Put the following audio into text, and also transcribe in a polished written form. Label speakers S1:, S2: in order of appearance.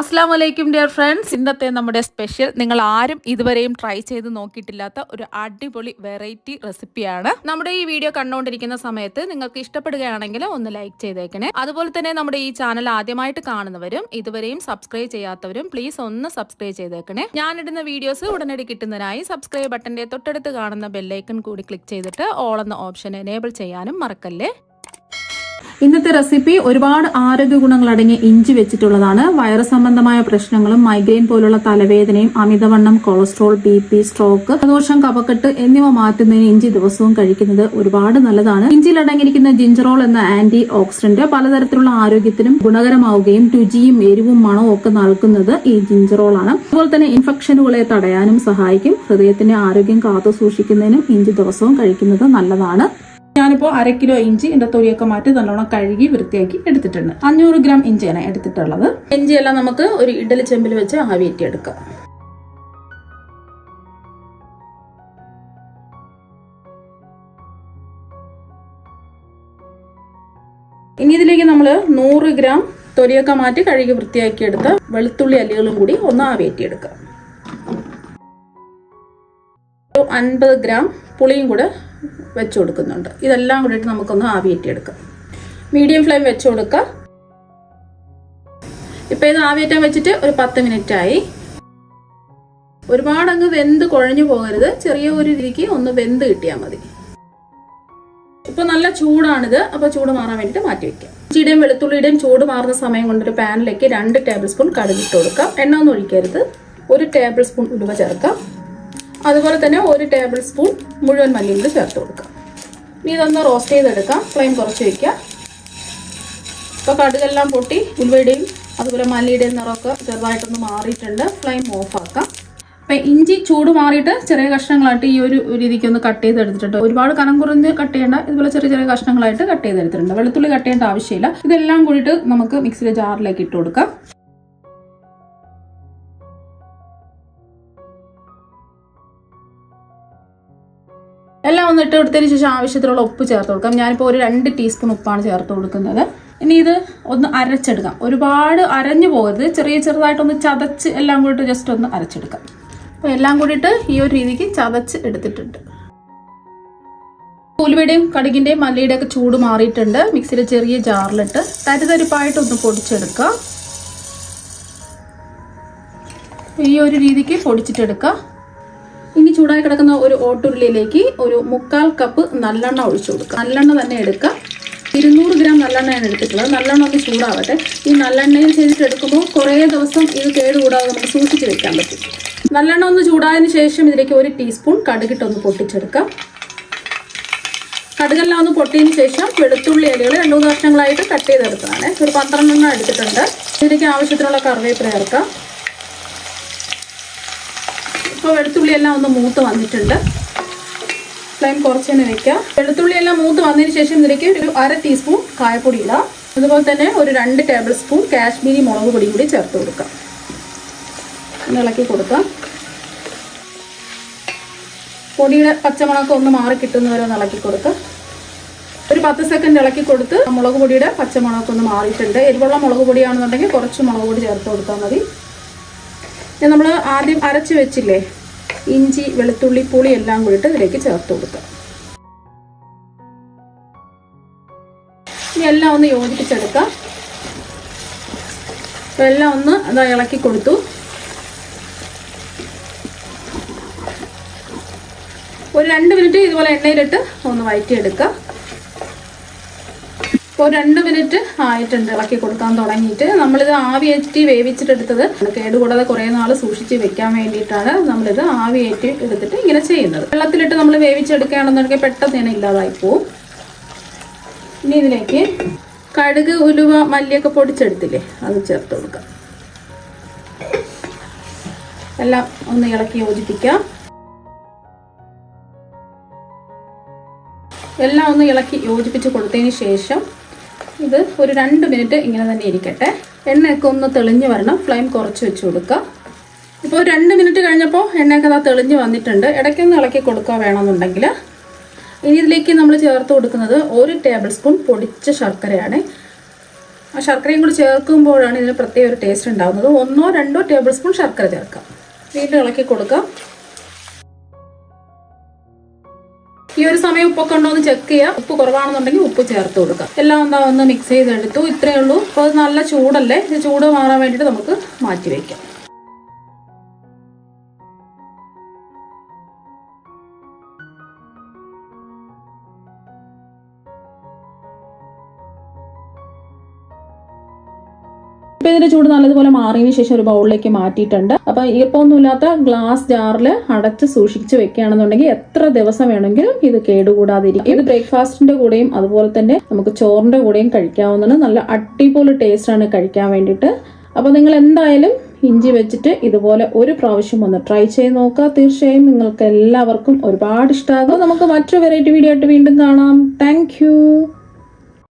S1: അസ്സാം വലൈക്കും dear friends. ഇന്നത്തെ നമ്മുടെ സ്പെഷ്യൽ നിങ്ങൾ ആരും ഇതുവരെയും ട്രൈ ചെയ്ത് നോക്കിയിട്ടില്ലാത്ത ഒരു അടിപൊളി വെറൈറ്റി റെസിപ്പിയാണ്. നമ്മുടെ ഈ വീഡിയോ കണ്ടുകൊണ്ടിരിക്കുന്ന സമയത്ത് നിങ്ങൾക്ക് ഇഷ്ടപ്പെടുകയാണെങ്കിൽ ഒന്ന് ലൈക്ക് ചെയ്തേക്കണേ. അതുപോലെ തന്നെ നമ്മുടെ ഈ ചാനൽ ആദ്യമായിട്ട് കാണുന്നവരും ഇതുവരെയും സബ്സ്ക്രൈബ് ചെയ്യാത്തവരും പ്ലീസ് ഒന്ന് സബ്സ്ക്രൈബ് ചെയ്തേക്കണേ. ഞാനിടുന്ന വീഡിയോസ് ഉടനടി കിട്ടുന്നതിനായി സബ്സ്ക്രൈബ് ബട്ടന്റെ തൊട്ടടുത്ത് കാണുന്ന ബെല്ലൈക്കൺ കൂടി ക്ലിക്ക് ചെയ്തിട്ട് ഓൾ എന്ന ഓപ്ഷൻ എനേബിൾ ചെയ്യാനും മറക്കല്ലേ.
S2: ഇന്നത്തെ റെസിപ്പി ഒരുപാട് ആരോഗ്യ ഗുണങ്ങൾ അടങ്ങിയ ഇഞ്ചി വെച്ചിട്ടുള്ളതാണ്. വയറ് സംബന്ധമായ പ്രശ്നങ്ങളും മൈഗ്രെയിൻ പോലുള്ള തലവേദനയും അമിതവണ്ണം, കൊളസ്ട്രോൾ, BP, സ്ട്രോക്ക്, ദോഷം, കഫക്കെട്ട് എന്നിവ മാറ്റുന്നതിന് ഇഞ്ചി ദിവസവും കഴിക്കുന്നത് ഒരുപാട് നല്ലതാണ്. ഇഞ്ചിയിൽ അടങ്ങിയിരിക്കുന്ന ജിഞ്ചറോൾ എന്ന ആന്റി ഓക്സിഡന്റ് പലതരത്തിലുള്ള ആരോഗ്യത്തിനും ഗുണകരമാവുകയും രുചിയും എരിവും മണവും ഒക്കെ നൽകുന്നത് ഈ ജിഞ്ചറോൾ ആണ്. അതുപോലെ തന്നെ ഇൻഫെക്ഷനുകളെ തടയാനും സഹായിക്കും. ഹൃദയത്തിന്റെ ആരോഗ്യം കാത്തു സൂക്ഷിക്കുന്നതിനും ഇഞ്ചി ദിവസവും കഴിക്കുന്നത് നല്ലതാണ്. ഞാനിപ്പോൾ 1/2 കിലോ ഇഞ്ചി എന്റെ തൊലിയൊക്കെ മാറ്റി നല്ലോണം കഴുകി വൃത്തിയാക്കി എടുത്തിട്ടുണ്ട്. 500 ഗ്രാം ഇഞ്ചിയാണ് എടുത്തിട്ടുള്ളത്. ഇഞ്ചിയെല്ലാം നമുക്ക് ഒരു ഇഡ്ഡലി ചെമ്പിൽ വെച്ച് ആവിയേറ്റി എടുക്കാം. ഇനി ഇതിലേക്ക് നമ്മൾ 100 ഗ്രാം തൊലിയൊക്കെ മാറ്റി കഴുകി വൃത്തിയാക്കി എടുത്ത വെളുത്തുള്ളി അല്ലികളും കൂടി ഒന്ന് ആവിയേറ്റി എടുക്കാം. 50 ഗ്രാം പുളിയും കൂടെ വെച്ച് കൊടുക്കുന്നുണ്ട്. ഇതെല്ലാം കൂടിയിട്ട് നമുക്കൊന്ന് ആവിയേറ്റിയെടുക്കാം. മീഡിയം ഫ്ലെയിം വെച്ച് കൊടുക്കാം. ഇപ്പൊ ഇത് ആവിയേറ്റാൻ വെച്ചിട്ട് ഒരു 10 മിനിറ്റ് ആയി. ഒരുപാട് അങ്ങ് വെന്ത് കുഴഞ്ഞു പോകരുത്, ചെറിയ ഒരു രീതിക്ക് ഒന്ന് വെന്ത് കിട്ടിയാൽ മതി. ഇപ്പൊ നല്ല ചൂടാണിത്, അപ്പൊ ചൂട് മാറാൻ വേണ്ടിട്ട് മാറ്റി വെക്കാം. ഇഞ്ചിയുടെയും വെളുത്തുള്ളിയുടെയും ചൂട് മാറുന്ന സമയം കൊണ്ടൊരു പാനിലേക്ക് 2 ടേബിൾ സ്പൂൺ കടുക് ഇട്ട് കൊടുക്കാം. എണ്ണ ഒന്നും ഒഴിക്കരുത്. 1 ടേബിൾ സ്പൂൺ ഉലുവ ചേർക്കാം. അതുപോലെ തന്നെ 1 ടേബിൾ സ്പൂൺ മുഴുവൻ മല്ലിയും കൂടി ചേർത്ത് കൊടുക്കാം. ഇനി ഇതൊന്ന് റോസ്റ്റ് ചെയ്തെടുക്കാം. ഫ്ലെയിം കുറച്ച് വയ്ക്കാം. ഇപ്പോൾ കടുകെല്ലാം പൊട്ടി ഉലുവയുടെയും അതുപോലെ മല്ലിയുടെയും നിറമൊക്കെ ചെറുതായിട്ടൊന്ന് മാറിയിട്ടുണ്ട്. ഫ്ലെയിം ഓഫ് ആക്കാം. അപ്പം ഇഞ്ചി ചൂട് മാറിയിട്ട് ചെറിയ കഷ്ണങ്ങളായിട്ട് ഈ ഒരു രീതിക്കൊന്ന് കട്ട് ചെയ്തെടുത്തിട്ടുണ്ട്. ഒരുപാട് കനം കുറഞ്ഞ് കട്ട് ചെയ്യേണ്ട, ഇതുപോലെ ചെറിയ ചെറിയ കഷ്ണങ്ങളായിട്ട് കട്ട് ചെയ്തെടുത്തിട്ടുണ്ട്. വെളുത്തുള്ളി കട്ട് ചെയ്യേണ്ട ആവശ്യമില്ല. ഇതെല്ലാം കൂടിയിട്ട് നമുക്ക് മിക്സിയുടെ ജാറിലേക്ക് ഇട്ട് കൊടുക്കാം. എല്ലാം ഒന്ന് ഇട്ട് കൊടുത്തതിന് ശേഷം ആവശ്യത്തിനുള്ള ഉപ്പ് ചേർത്ത് കൊടുക്കാം. ഞാനിപ്പോൾ ഒരു 2 ടീസ്പൂൺ ഉപ്പാണ് ചേർത്ത് കൊടുക്കുന്നത്. ഇനി ഇത് ഒന്ന് അരച്ചെടുക്കാം. ഒരുപാട് അരഞ്ഞു പോകരുത്, ചെറുതായിട്ടൊന്ന് ചതച്ച് എല്ലാം കൂടിയിട്ട് ജസ്റ്റ് ഒന്ന് അരച്ചെടുക്കാം. അപ്പോൾ എല്ലാം കൂടിയിട്ട് ഈ ഒരു രീതിക്ക് ചതച്ച് എടുത്തിട്ടുണ്ട്. ഉലുവയുടെയും കടുകിന്റെയും മല്ലിയുടെയും ഒക്കെ ചൂട് മാറിയിട്ടുണ്ട്. മിക്സിയിൽ ചെറിയ ജാറിലിട്ട് തരിതരിപ്പായിട്ട് ഒന്ന് പൊടിച്ചെടുക്കാം. ഈ ഒരു രീതിക്ക് പൊടിച്ചിട്ടെടുക്കാം. ഇനി ചൂടായി കിടക്കുന്ന ഒരു ഓട്ടുരുളിയിലേക്ക് ഒരു 1/4 കപ്പ് നല്ലെണ്ണ ഒഴിച്ചു കൊടുക്കുക. നല്ലെണ്ണ തന്നെ എടുക്കുക. 200 ഗ്രാം നല്ലെണ്ണയാണ് എടുത്തിട്ടുള്ളത്. നല്ലെണ്ണ ഒന്ന് ചൂടാവട്ടെ. ഈ നല്ലെണ്ണയിൽ ചെയ്തിട്ടെടുക്കുമ്പോൾ കുറേ ദിവസം ഇത് കേടുകൂടാതെ നമുക്ക് സൂക്ഷിച്ച് വെക്കാൻ പറ്റും. നല്ലെണ്ണ ഒന്ന് ചൂടായതിനു ശേഷം ഇതിലേക്ക് 1 ടീസ്പൂൺ കടുകിട്ടൊന്ന് പൊട്ടിച്ചെടുക്കാം. കടുകെല്ലാം ഒന്ന് പൊട്ടിയതിന് ശേഷം വെളുത്തുള്ളി അരികൾ 2-3 കഷ്ണങ്ങളായിട്ട് കട്ട് ചെയ്തെടുത്തതാണ്. ഒരു 12 എണ്ണം എടുത്തിട്ടുണ്ട്. ഇതിലേക്ക് ആവശ്യത്തിനുള്ള കറിവേപ്പില ചേർക്കാം. ഇപ്പോൾ വെളുത്തുള്ളി എല്ലാം ഒന്ന് മൂത്ത് വന്നിട്ടുണ്ട്. ഫ്ലെയിം കുറച്ച് തന്നെ വെക്കാം. വെളുത്തുള്ളി എല്ലാം മൂത്ത് വന്നതിന് ശേഷം ഇതിലേക്ക് ഒരു 1/2 ടീസ്പൂൺ കായപ്പൊടി ഇടാം. അതുപോലെ തന്നെ ഒരു 2 ടേബിൾ സ്പൂൺ കാശ്മീരി മുളക് പൊടി കൂടി ചേർത്ത് കൊടുക്കാം. ഒന്ന് ഇളക്കി കൊടുക്കാം. പൊടിയുടെ പച്ചമുളകൊക്കെ ഒന്ന് മാറി കിട്ടുന്നവരെ ഒന്ന് ഇളക്കി കൊടുക്കാം. ഒരു 10 സെക്കൻഡ് ഇളക്കി കൊടുത്ത് മുളക് പൊടിയുടെ പച്ചമുളകൊക്കെ ഒന്ന് മാറിയിട്ടുണ്ട്. എരിവുള്ള മുളക് പൊടിയാണെന്നുണ്ടെങ്കിൽ കുറച്ച് മുളക് പൊടി ചേർത്ത് കൊടുത്താൽ മതി. നമ്മൾ ആദ്യം അരച്ച് വെച്ചില്ലേ ഇഞ്ചി, വെളുത്തുള്ളി, പുളി എല്ലാം കൂടിയിട്ട് ഇതിലേക്ക് ചേർത്ത് കൊടുക്കുക. ഇനി എല്ലാം ഒന്ന് യോജിപ്പിച്ചെടുക്കാം. എല്ലാം ഒന്ന് ഇളക്കി കൊടുത്തു. ഒരു 2 മിനിറ്റ് ഇതുപോലെ എണ്ണയിലിട്ട് ഒന്ന് വഴറ്റിയെടുക്കുക. ഇപ്പോൾ 2 മിനിറ്റ് ആയിട്ടുണ്ട് ഇളക്കി കൊടുക്കാൻ തുടങ്ങിയിട്ട്. നമ്മളിത് ആവിയേറ്റി വേവിച്ചിട്ടെടുത്തത് കേടുകൂടാതെ കുറേ നാൾ സൂക്ഷിച്ച് വെക്കാൻ വേണ്ടിയിട്ടാണ് നമ്മളിത് ആവിയേറ്റി എടുത്തിട്ട് ഇങ്ങനെ ചെയ്യുന്നത്. വെള്ളത്തിലിട്ട് നമ്മൾ വേവിച്ചെടുക്കുകയാണെന്നുണ്ടെങ്കിൽ പെട്ടെന്ന് തന്നെ ഇല്ലാതായി പോവും. ഇനി ഇതിലേക്ക് കടുക്, ഉലുവ, മല്ലിയൊക്കെ പൊടിച്ചെടുത്തില്ലേ അത് ചേർത്ത് കൊടുക്കാം. എല്ലാം ഒന്ന് ഇളക്കി യോജിപ്പിക്കാം. എല്ലാം ഒന്ന് ഇളക്കി യോജിപ്പിച്ച് കൊടുത്തതിന് ശേഷം ഇത് ഒരു 2 മിനിറ്റ് ഇങ്ങനെ തന്നെ ഇരിക്കട്ടെ. എണ്ണയൊക്കെ ഒന്ന് തെളിഞ്ഞ് വരണം. ഫ്ലെയിം കുറച്ച് വെച്ച് കൊടുക്കുക. ഇപ്പോൾ 2 മിനിറ്റ് കഴിഞ്ഞപ്പോൾ എണ്ണയൊക്കെ തെളിഞ്ഞ് വന്നിട്ടുണ്ട്. ഇടയ്ക്കൊന്ന് ഇളക്കി കൊടുക്കുക വേണമെന്നുണ്ടെങ്കിൽ. ഇനി ഇതിലേക്ക് നമ്മൾ ചേർത്ത് കൊടുക്കുന്നത് 1 ടേബിൾ സ്പൂൺ പൊടിച്ച ശർക്കരയാണ്. ആ ശർക്കരയും കൂടി ചേർക്കുമ്പോഴാണ് ഇതിന് പ്രത്യേക ഒരു ടേസ്റ്റ് ഉണ്ടാകുന്നത്. 1-2 ടേബിൾ സ്പൂൺ ശർക്കര ചേർക്കാം. വീണ്ടും ഇളക്കി കൊടുക്കാം. ഈ ഒരു സമയം ഉപ്പൊക്കെ ഉണ്ടോ എന്ന് ചെക്ക് ചെയ്യുക. ഉപ്പ് കുറവാണെന്നുണ്ടെങ്കിൽ ഉപ്പ് ചേർത്ത് കൊടുക്കാം. എല്ലാം ഒന്ന് മിക്സ് ചെയ്തെടുത്തു. ഇത്രയേ ഉള്ളൂ. അപ്പോൾ അത് നല്ല ചൂടല്ലേ, ഇത് ചൂട് മാറാൻ വേണ്ടിയിട്ട് നമുക്ക് മാറ്റി വയ്ക്കാം. ഇപ്പം ഇതിന്റെ ചൂട് നല്ലതുപോലെ മാറിയതിനു ശേഷം ഒരു ബൗളിലേക്ക് മാറ്റിയിട്ടുണ്ട്. അപ്പം ഈർപ്പമൊന്നുമില്ലാത്ത ഗ്ലാസ് ജാറിൽ അടച്ച് സൂക്ഷിച്ച് വെക്കുകയാണെന്നുണ്ടെങ്കിൽ എത്ര ദിവസം വേണമെങ്കിലും ഇത് കേടുകൂടാതിരിക്കും. ഇത് ബ്രേക്ക്ഫാസ്റ്റിന്റെ കൂടെയും അതുപോലെ തന്നെ നമുക്ക് ചോറിന്റെ കൂടെയും കഴിക്കാവുന്നതാണ്. നല്ല അടിപൊളി ടേസ്റ്റ് ആണ് കഴിക്കാൻ വേണ്ടിയിട്ട്. അപ്പോൾ നിങ്ങൾ എന്തായാലും ഇഞ്ചി വെച്ചിട്ട് ഇതുപോലെ ഒരു പ്രാവശ്യം ഒന്ന് ട്രൈ ചെയ്ത് നോക്കുക. തീർച്ചയായും നിങ്ങൾക്ക് എല്ലാവർക്കും ഒരുപാട് ഇഷ്ടമാകും. നമുക്ക് മറ്റൊരു വെറൈറ്റി വീഡിയോ ആയിട്ട് വീണ്ടും കാണാം. താങ്ക്